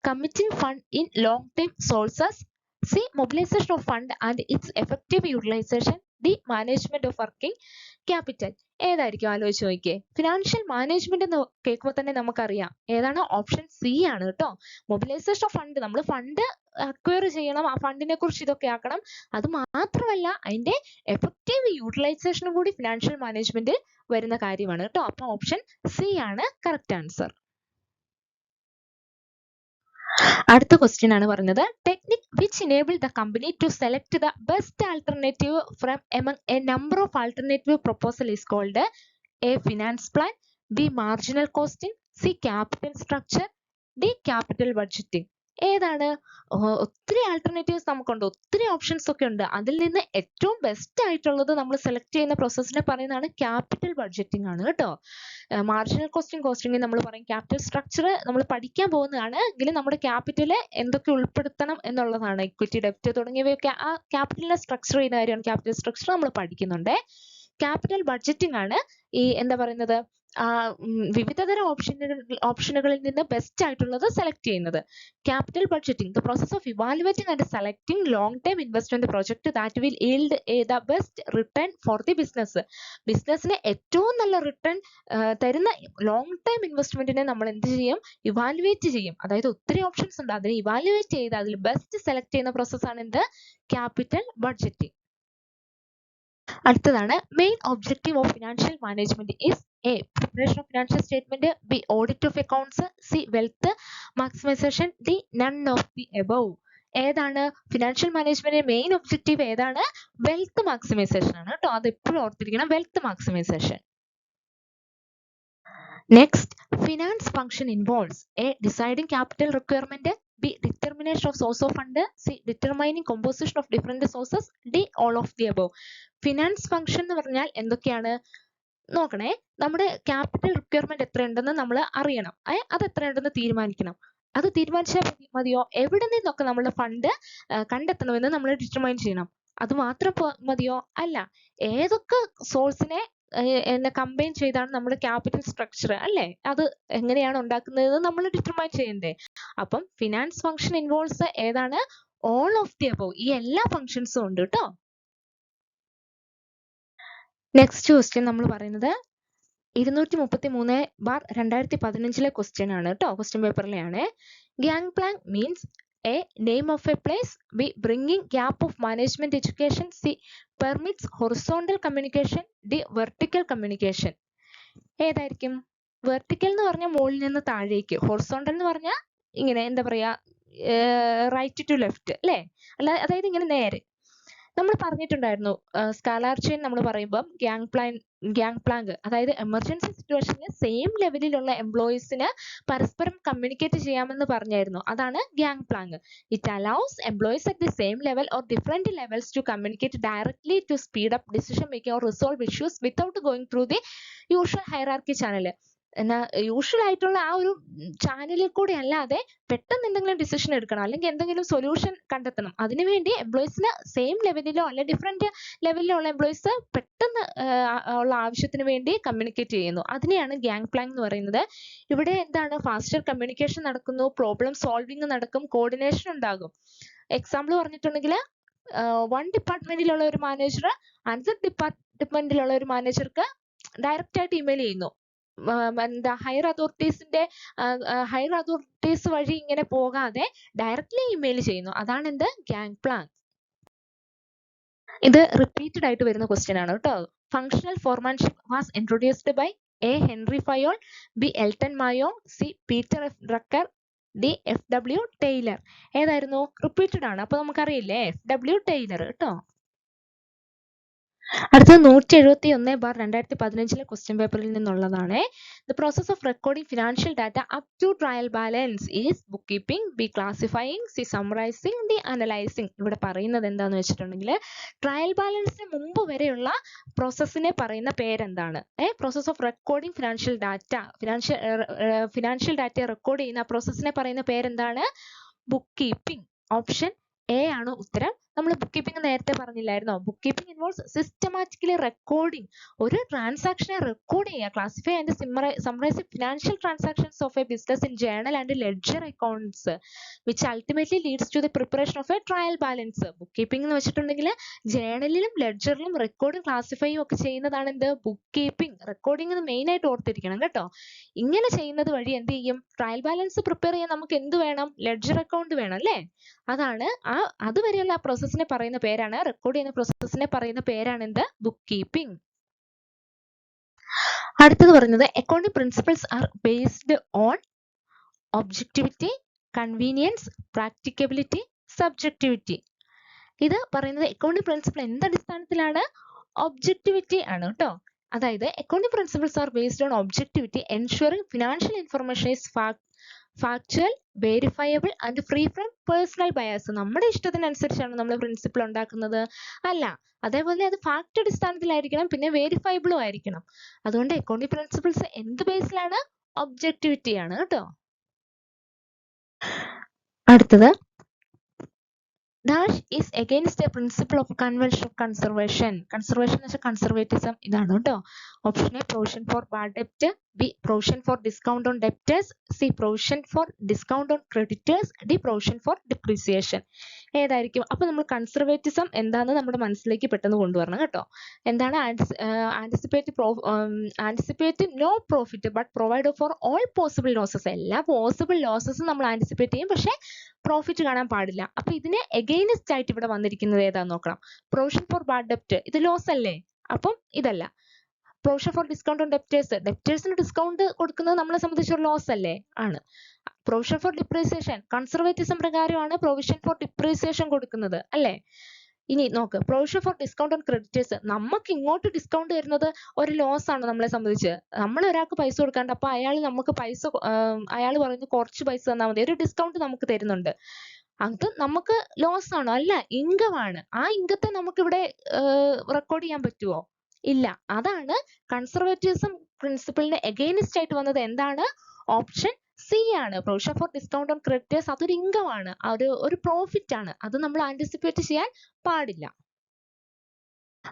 committing fund in long time sources, C mobilisation of fund and its effective utilisation, D management of working capital. ഏതായിരിക്കും ആലോചിച്ച് നോക്കിയേ. Financial management എന്ന് കേൾക്കുമ്പോൾ തന്നെ നമുക്കറിയാം ഏതാണ്? Option C ആണ് കേട്ടോ. മൊബിലൈസേഷൻ ഓഫ് ഫണ്ട്, നമ്മൾ ഫണ്ട് അക്വയർ ചെയ്യണം, ആ ഫണ്ടിനെ കുറിച്ച് ഇതൊക്കെ ആക്കണം. അത് മാത്രമല്ല അതിന്റെ എഫക്റ്റീവ് യൂട്ടിലൈസേഷനും കൂടി ഫിനാൻഷ്യൽ മാനേജ്മെന്റ് വരുന്ന കാര്യമാണ് കേട്ടോ. അപ്പൊ ഓപ്ഷൻ സി ആണ് കറക്റ്റ് ആൻസർ. അടുത്ത ക്വസ്റ്റ്യൻ ആണ് പറയുന്നത് technique which enable the company to select the best alternative from among a number of alternative proposal is called A finance plan, B marginal costing, C capital structure, D capital budgeting. ഏതാണ്? ഒത്തിരി alternatives നമുക്കുണ്ട്, ഒത്തിരി options ഒക്കെ ഉണ്ട്. അതിൽ നിന്ന് ഏറ്റവും best ആയിട്ടുള്ളത് നമ്മൾ സെലക്ട് ചെയ്യുന്ന പ്രോസസ്സിനെ പറയുന്നതാണ് ക്യാപിറ്റൽ ബഡ്ജറ്റിംഗ് ആണ് കേട്ടോ. മാർജിനൽ കോസ്റ്റിംഗ് നമ്മൾ പറയും. ക്യാപിറ്റൽ സ്ട്രക്ചർ നമ്മൾ പഠിക്കാൻ പോകുന്നതാണ്, എങ്കിലും നമ്മുടെ ക്യാപിറ്റൽ എന്തൊക്കെ ഉൾപ്പെടുത്തണം എന്നുള്ളതാണ്. ഇക്വിറ്റി, ഡെപ്റ്റ് തുടങ്ങിയവയൊക്കെ ആ ക്യാപിറ്റലിനെ സ്ട്രക്ചർ ചെയ്യുന്ന കാര്യമാണ്. ക്യാപിറ്റൽ സ്ട്രക്ചർ നമ്മൾ പഠിക്കുന്നുണ്ട്. ക്യാപിറ്റൽ ബഡ്ജറ്റിംഗ് ആണ് ഈ എന്താ പറയുന്നത്, വിവിധതരം ഓപ്ഷനുകളിൽ നിന്ന് ബെസ്റ്റ് ആയിട്ടുള്ളത് സെലക്ട് ചെയ്യുന്നത്. Capital budgeting, the process of evaluating and selecting long time investment project that will yield the best return for the business. ബിസിനസ്സിന് ഏറ്റവും നല്ല റിട്ടേൺ തരുന്ന ലോങ് ടൈം ഇൻവെസ്റ്റ്മെന്റിനെ നമ്മൾ എന്ത് ചെയ്യും? ഇവാലുവേറ്റ് ചെയ്യും. അതായത് ഒത്തിരി ഓപ്ഷൻസ് ഉണ്ട്, അതിനെ ഇവാലുവേറ്റ് ചെയ്ത് അതിൽ ബെസ്റ്റ് സെലക്ട് ചെയ്യുന്ന പ്രോസസ്സാണ് എന്ത്? Capital budgeting. അടുത്തതാണ് main objective of financial management is A preparation of financial statement, B audit of accounts, C wealth maximization, D none of the above. ഏതാണ് ഫിനാൻഷ്യൽ മാനേജ്മെന്റിന്റെ മെയിൻ ഒബ്ജക്റ്റീവ്? ഏതാണ്? Wealth maximization ആണ് കേട്ടോ. അത് എപ്പോഴും ഓർത്തിരിക്കണം, wealth maximization. Next, finance function involves A. Deciding capital requirement, B. Determination of source of fund, C. Determining composition of different sources, D. All of the above. Finance function എന്ന് പറഞ്ഞാൽ എന്തൊക്കെയാണ് നോക്കണേ. നമ്മുടെ ക്യാപിറ്റൽ റിക്വയർമെന്റ് എത്രയുണ്ടെന്ന് നമ്മൾ അറിയണം. അത് എത്രയുണ്ടെന്ന് തീരുമാനിക്കണം. അത് തീരുമാനിച്ചാൽ മതിയോ? എവിടെ നിന്നൊക്കെ നമ്മൾ ഫണ്ട് കണ്ടെത്തണമെന്ന് നമ്മൾ ഡിറ്റർമൈൻ ചെയ്യണം. അത് മാത്രം മതിയോ? അല്ല, ഏതൊക്കെ സോഴ്സിനെ കമ്പൈൻ ചെയ്താണ് നമ്മുടെ ക്യാപിറ്റൽ സ്ട്രക്ചർ അല്ലേ, അത് എങ്ങനെയാണ് ഉണ്ടാക്കുന്നത് നമ്മൾ ഡിറ്റർമൈൻ ചെയ്യണ്ടേ. അപ്പം ഫിനാൻസ് ഫംഗ്ഷൻ ഇൻവോൾവ്സ് ഏതാണ്? All of the above. ഈ എല്ലാ ഫംഗ്ഷൻസും ഉണ്ട് കേട്ടോ. നെക്സ്റ്റ് ക്വസ്റ്റ്യൻ നമ്മൾ പറയുന്നത് 233/2015 ക്വസ്റ്റ്യൻ ആണ് കേട്ടോ. ക്വസ്റ്റ്യൻ പേപ്പറിലെയാണ്. Gang plank means A. Name of a place, B. Bringing gap of management education, C. Permits horizontal communication, D. Vertical communication. ഏതായിരിക്കും? വെർട്ടിക്കൽ എന്ന് പറഞ്ഞാൽ മുകളിൽ നിന്ന് താഴേക്ക്, ഹൊറിസോണ്ടൽ എന്ന് പറഞ്ഞാൽ ഇങ്ങനെ എന്താ പറയാ, റൈറ്റ് ടു ലെഫ്റ്റ് അല്ലേ, അല്ല അതായത് ഇങ്ങനെ നേരെ. നമ്മൾ പറഞ്ഞിട്ടുണ്ടായിരുന്നു സ്കാലാർ ചെയിൻ നമ്മൾ പറയുമ്പോൾ ഗ്യാങ് പ്ലാങ്ക്, അതായത് എമർജൻസി സിറ്റുവേഷനിൽ സെയിം ലെവലിലുള്ള എംപ്ലോയീസിന് പരസ്പരം കമ്മ്യൂണിക്കേറ്റ് ചെയ്യാമെന്ന് പറഞ്ഞായിരുന്നു. അതാണ് gangplank. It allows employees at the same level or different levels to communicate directly to speed up decision making or resolve issues without going through the usual hierarchy channel. എന്നാൽ usual ആയിട്ടുള്ള ആ ഒരു ചാനലിൽ കൂടി അല്ലാതെ പെട്ടെന്ന് എന്തെങ്കിലും decision എടുക്കണം, അല്ലെങ്കിൽ എന്തെങ്കിലും സൊല്യൂഷൻ കണ്ടെത്തണം. അതിനുവേണ്ടി എംപ്ലോയീസിന് സെയിം ലെവലിലോ അല്ലെ ഡിഫറെന്റ് ലെവലിലോ ഉള്ള എംപ്ലോയീസ് പെട്ടെന്ന് ഉള്ള ആവശ്യത്തിന് വേണ്ടി കമ്മ്യൂണിക്കേറ്റ് ചെയ്യുന്നു. അതിനെയാണ് ഗ്യാങ് പ്ലാങ് എന്ന് പറയുന്നത്. ഇവിടെ എന്താണ്? ഫാസ്റ്റർ കമ്മ്യൂണിക്കേഷൻ നടക്കുന്നു, പ്രോബ്ലം സോൾവിങ് നടക്കും, കോർഡിനേഷൻ ഉണ്ടാകും. എക്സാമ്പിൾ പറഞ്ഞിട്ടുണ്ടെങ്കിൽ വൺ ഡിപ്പാർട്ട്മെന്റിലുള്ള ഒരു മാനേജർ അനദർ ഡിപ്പാർട്ട്മെന്റിലുള്ള ഒരു മാനേജർക്ക് ഡയറക്റ്റ് ആയിട്ട് ഇമെയിൽ ചെയ്യുന്നു. എന്താ ഹയർ അതോറിറ്റീസ് വഴി ഇങ്ങനെ പോകാതെ ഡയറക്റ്റ്ലി ഇമെയിൽ ചെയ്യുന്നു. അതാണ് എന്ത്? Gang plan. ഇത് റിപ്പീറ്റഡ് ആയിട്ട് വരുന്ന ക്വസ്റ്റ്യൻ ആണ് കേട്ടോ. Functional foremanship was introduced by A Henry Fayol, B Elton Mayo, C Peter F Drucker, D F W Taylor. ഏതായിരുന്നു? റിപ്പീറ്റഡ് ആണ്, അപ്പൊ നമുക്കറിയില്ലേ, എഫ് ഡബ്ല്യു ടൈലർ കേട്ടോ. അടുത്തത് 171/2015 ക്വസ്റ്റ്യൻ പേപ്പറിൽ നിന്നുള്ളതാണ്. The process of recording financial data up to trial balance is bookkeeping, B classifying, C summarising, D analysing. ഇവിടെ പറയുന്നത് എന്താന്ന് വെച്ചിട്ടുണ്ടെങ്കിൽ ട്രയൽ ബാലൻസിന് മുമ്പ് വരെയുള്ള പ്രോസസ്സിനെ പറയുന്ന പേരെന്താണ്? Process of recording financial data, financial data record ചെയ്യുന്ന പ്രോസസ്സിനെ പറയുന്ന പേരെന്താണ്? Book keeping. ഓപ്ഷൻ എ ആണ് ഉത്തരം. നമ്മൾ ബുക്ക് കീപ്പിംഗ് നേരത്തെ പറഞ്ഞില്ലായിരുന്നോ? Bookkeeping involves systematically recording, ഒരു ട്രാൻസാക്ഷനെ റെക്കോർഡ് ചെയ്യുക, classify and summarise financial transactions of a business in journal and ledger accounts which ultimately leads to the preparation of a trial balance. Bookkeeping എന്ന് വെച്ചിട്ടുണ്ടെങ്കിൽ ജേർണലിലും ലെഡ്ജറിലും റെക്കോർഡും ക്ലാസിഫൈയും ഒക്കെ ചെയ്യുന്നതാണ് എന്ത്? Book keeping. Recording main ആയിട്ട് ഓർത്തിരിക്കണം കേട്ടോ. ഇങ്ങനെ ചെയ്യുന്നത് വഴി എന്ത് ചെയ്യും? ട്രയൽ ബാലൻസ് പ്രിപ്പയർ ചെയ്യാൻ നമുക്ക് എന്ത് വേണം? ലെഡ്ജർ അക്കൗണ്ട് വേണം അല്ലേ? അതാണ് അതുവരെയുള്ള ആ പ്രോസസ്സിനെ പറയുന്ന പേരാണ്, റെക്കോർഡ് ചെയ്യുന്ന പ്രോസസ്സിനെ പറയുന്ന പേരാണ് എന്ത്? Book keeping. അടുത്തത് പറയുന്നത് accounting principles are based on objectivity, convenience, practicability, subjectivity. ഇത് പറയുന്നത് അക്കൗണ്ടിംഗ് പ്രിൻസിപ്പിൾ എന്തടിസ്ഥാനത്തിലാണ്? ഒബ്ജക്റ്റിവിറ്റി ആണ് കേട്ടോ. അതായത് accounting principles are based on objectivity ensuring financial information is factual, verifiable and free from personal bias. നമ്മുടെ ഇഷ്ടത്തിനനുസരിച്ചാണ് നമ്മൾ principle ഉണ്ടാക്കുന്നത്? അല്ല. അതേപോലെ അത് ഫാക്ട് അടിസ്ഥാനത്തിലായിരിക്കണം, പിന്നെ വെരിഫയബിളും ആയിരിക്കണം. അതുകൊണ്ട് അക്കൗണ്ടിംഗ് പ്രിൻസിപ്പിൾസ് എന്ത് ബേസിലാണ്? ഒബ്ജക്റ്റിവിറ്റി ആണ് കേട്ടോ. അടുത്തത് Dash is against a principle of convention of conservation. Conservation എന്ന് വെച്ചാൽ conservatism ഇതാണ് കേട്ടോ. Option A provision for bad debt, B provision for discount on debtors, C provision for discount on creditors, D provision for depreciation. ഏതായിരിക്കും? അപ്പോൾ നമ്മൾ conservatism എന്താണെന്ന് നമ്മുടെ മനസ്സിലേക്ക് പെട്ടെന്ന് കൊണ്ടുവരണം കേട്ടോ. എന്താണ്? Anticipate no profit but provide for all possible losses. എല്ലാ പോസിബിൾ ലോസസും നമ്മൾ ആൻറ്റിസിപ്പേറ്റ് ചെയ്യും, പക്ഷേ പ്രോഫിറ്റ് കാണാൻ പാടില്ല. അപ്പൊ ഇതിന് എഗെയിൻസ്റ്റ് ആയിട്ട് ഇവിടെ വന്നിരിക്കുന്നത് ഏതാന്ന് നോക്കണം. പ്രൊവിഷൻ ഫോർ ബാഡ് ഡെപ്റ്റ്, ഇത് ലോസ് അല്ലേ? അപ്പം ഇതല്ല. Provision for discount on debtors, ഡെപ്റ്റേഴ്സിന് ഡിസ്കൗണ്ട് കൊടുക്കുന്നത് നമ്മളെ സംബന്ധിച്ച് ഒരു ലോസ് അല്ലേ? ആണ്. പ്രൊവിഷൻ ഫോർ ഡിപ്രീസിയേഷൻ, കൺസർവേറ്റിസം പ്രകാരമാണ് പ്രൊവിഷൻ ഫോർ ഡിപ്രീസിയേഷൻ കൊടുക്കുന്നത് അല്ലേ? ഇനി നോക്ക്, provision for discount on creditors, നമുക്ക് ഇങ്ങോട്ട് ഡിസ്കൗണ്ട് തരുന്നത് ഒരു ലോസ് ആണ് നമ്മളെ സംബന്ധിച്ച്. നമ്മൾ ഒരാൾക്ക് പൈസ കൊടുക്കാണ്ട്, അപ്പൊ അയാൾ നമുക്ക് അയാൾ പറയുന്നു കുറച്ച് പൈസ തന്നാൽ മതി, ഒരു ഡിസ്കൗണ്ട് നമുക്ക് തരുന്നുണ്ട്. അത് നമുക്ക് ലോസ് ആണോ? അല്ല, ഇൻകം ആണ്. ആ ഇൻകത്തെ നമുക്ക് ഇവിടെ റെക്കോർഡ് ചെയ്യാൻ പറ്റുമോ? ഇല്ല. അതാണ് കൺസർവേറ്റിസം പ്രിൻസിപ്പിളിന് എഗെയിൻസ്റ്റ് ആയിട്ട് വന്നത്. എന്താണ്? ഓപ്ഷൻ സി ആണ്. Provision for discount on creditors അതൊരു ഇൻകം ആണ്, ഒരു പ്രോഫിറ്റ് ആണ്. അത് നമ്മൾ ആന്റിസിപ്പേറ്റ് ചെയ്യാൻ പാടില്ല.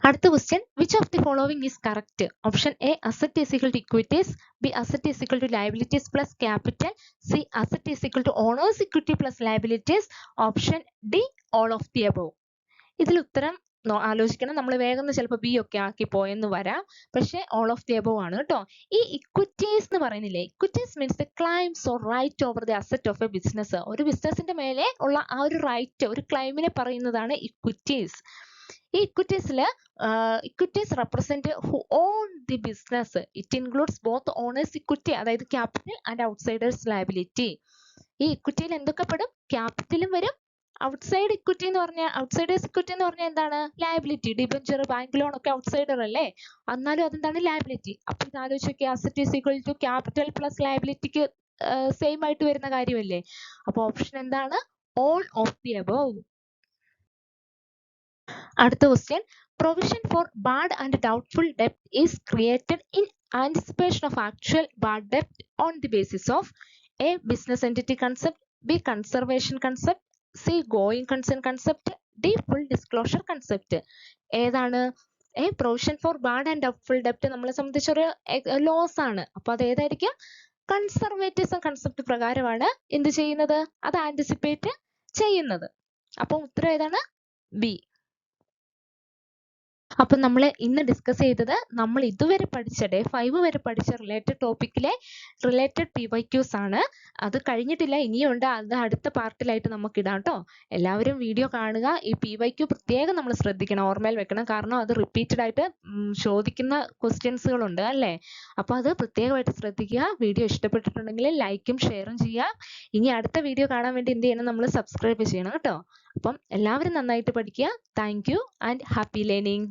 അടുത്ത question, which of the following is correct? Option A asset is equal to equities, B asset is equal to liabilities plus capital, C asset is equal to owner's equity plus liabilities, option D all of the above. ഇതിൽ ഉത്തരം ആലോചിക്കണം. നമ്മൾ വേഗം ചിലപ്പോൾ B ഒക്കെ ആക്കി പോയെന്ന് വരാം, പക്ഷെ ഓൾ ഓഫ് ദി അബോവ് ആണ് കേട്ടോ. ഈ ഇക്വിറ്റീസ് എന്ന് പറയുന്നില്ലേ, equities means the claims or right over the asset of a business. ഒരു ബിസിനസിന്റെ മേലെ ഉള്ള ആ ഒരു റൈറ്റ്, ഒരു ക്ലൈമിനെ പറയുന്നതാണ് ഇക്വിറ്റീസ്. ഈ equities represent who own the business. It includes both owner's equity, അതായത് ക്യാപിറ്റൽ, ആൻഡ് ഔട്ട്സൈഡേഴ്സ് ലയബിലിറ്റി. ഈ ഇക്വിറ്റിയിൽ എന്തൊക്കെ പെടും? ക്യാപിറ്റലും വരും. ഔട്ട്സൈഡ് ഇക്വിറ്റി എന്ന് പറഞ്ഞാൽ, ഔട്ട്സൈഡേഴ്സ് ഇക്വിറ്റി എന്ന് പറഞ്ഞാൽ എന്താണ്? ലയബിലിറ്റി. ഡിബെഞ്ചർ, ബാങ്ക് ലോൺ ഒക്കെ ഔട്ട്സൈഡർ അല്ലേ? എന്നാലും അതെന്താണ്? ലയബിലിറ്റി. അപ്പൊ ഇത് ആലോചിച്ച് നോക്കിയാൽ asset is equal to capital plus ലയബിലിറ്റിക്ക് same ആയിട്ട് വരുന്ന കാര്യമല്ലേ? അപ്പൊ ഓപ്ഷൻ എന്താണ്? All of the above. അടുത്ത question, provision for bad and doubtful ഡെപ്റ്റ് is created in anticipation of actual bad ഡെപ്റ്റ് on the basis of a business entity concept, B conservation concept, C going concern concept, D full disclosure concept. ഏതാണ്? Provision for bad and doubtful ഡെപ്റ്റ് നമ്മളെ സംബന്ധിച്ചൊരു loss ആണ്. അപ്പൊ അത് ഏതായിരിക്കും? Conservatism concept പ്രകാരമാണ് എന്ത് ചെയ്യുന്നത്? അത് ആന്റിസിപ്പേറ്റ് ചെയ്യുന്നത്. അപ്പൊ ഉത്തരം ഏതാണ്? ബി. അപ്പൊ നമ്മൾ ഇന്ന് ഡിസ്കസ് ചെയ്തത് നമ്മൾ ഇതുവരെ പഠിച്ച ഡേ 5 വരെ പഠിച്ച റിലേറ്റഡ് ടോപ്പിക്കിലെ റിലേറ്റഡ് PYQs ആണ്. അത് കഴിഞ്ഞിട്ടില്ല, ഇനിയുണ്ട്. അത് അടുത്ത പാർട്ടിലായിട്ട് നമുക്ക് ഇടാം കേട്ടോ. എല്ലാവരും വീഡിയോ കാണുക. ഈ PYQ പ്രത്യേകം നമ്മൾ ശ്രദ്ധിക്കണം, ഓർമ്മയിൽ വെക്കണം. കാരണം അത് റിപ്പീറ്റഡ് ആയിട്ട് ചോദിക്കുന്ന ക്വസ്റ്റ്യൻസുകളുണ്ട് അല്ലേ? അപ്പൊ അത് പ്രത്യേകമായിട്ട് ശ്രദ്ധിക്കുക. വീഡിയോ ഇഷ്ടപ്പെട്ടിട്ടുണ്ടെങ്കിൽ ലൈക്കും ഷെയറും ചെയ്യുക. ഇനി അടുത്ത വീഡിയോ കാണാൻ വേണ്ടി എന്ത് ചെയ്യണം? നമ്മൾ സബ്സ്ക്രൈബ് ചെയ്യണം കേട്ടോ. അപ്പം എല്ലാവരും നന്നായിട്ട് പഠിക്കുക. Thank you and happy learning.